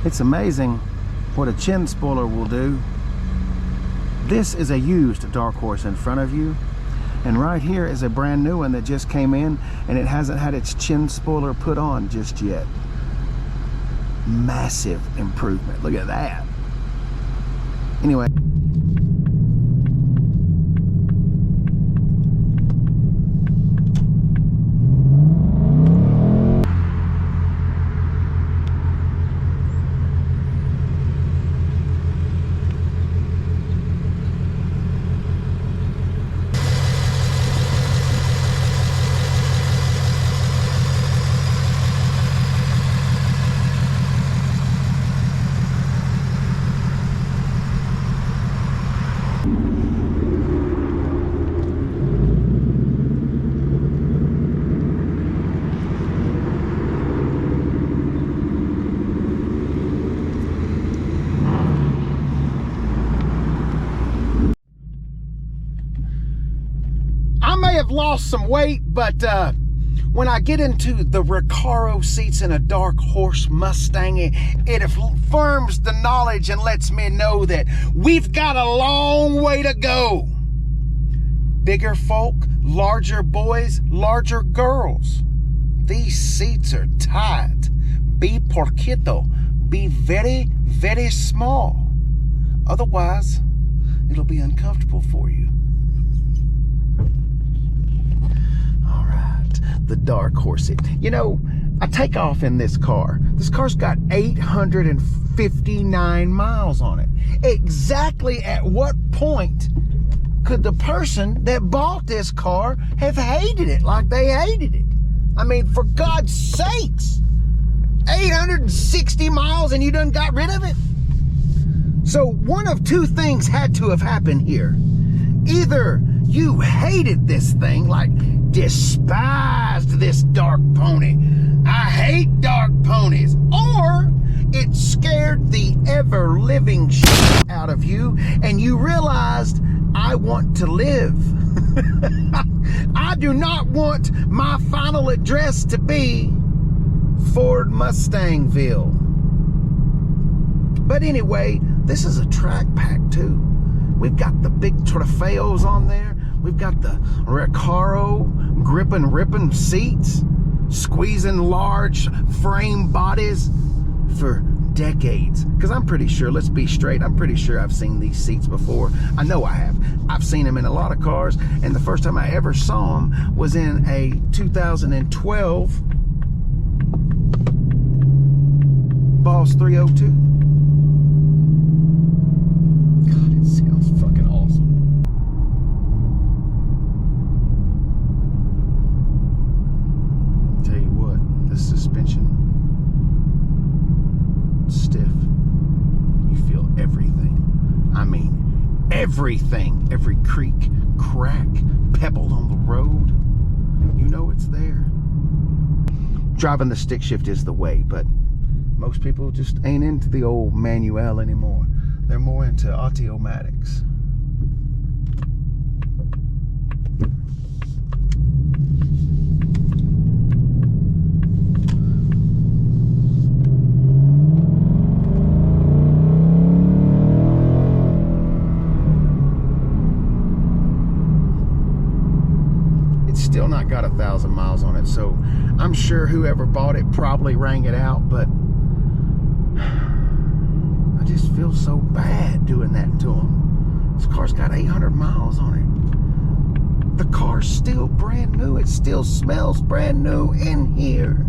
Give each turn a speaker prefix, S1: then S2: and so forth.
S1: It's amazing what a chin spoiler will do. This is a used Dark Horse in front of you, and right here is a brand new one that just came in, and it hasn't had its chin spoiler put on just yet. Massive improvement. Look at that. Anyway. Have lost some weight, but when I get into the Recaro seats in a Dark Horse Mustang, it affirms the knowledge and lets me know that we've got a long way to go. Bigger folk, larger boys, larger girls. These seats are tight. Be poquito. Be very, very small. Otherwise, it'll be uncomfortable for you. The Dark Horse. You know, I take off in this car. This car's got 859 miles on it. Exactly at what point could the person that bought this car have hated it like they hated it? I mean, for God's sakes, 860 miles and you done got rid of it? So one of two things had to have happened here. Either you hated this thing, like despised this dark pony. I hate dark ponies. Or it scared the ever-living shit out of you and you realized, I want to live. I do not want my final address to be Ford Mustangville. But anyway, this is a track pack too. We've got the big Trofeos on there. We've got the Recaro gripping, ripping seats, squeezing large frame bodies for decades. Because I'm pretty sure, let's be straight, I'm pretty sure I've seen these seats before. I know I have. I've seen them in a lot of cars, and the first time I ever saw them was in a 2012 Boss 302. God, it sounds fucking awesome. Tell you what, this suspension, stiff. You feel everything. I mean, everything. Every creak, crack, pebble on the road. You know it's there. Driving the stick shift is the way, but most people just ain't into the old manual anymore. They're more into automatics. It's still not got 1,000 miles on it, so I'm sure whoever bought it probably rang it out, but I just feel so bad doing that to him. This car's got 800 miles on it. The car's still brand new. It still smells brand new in here.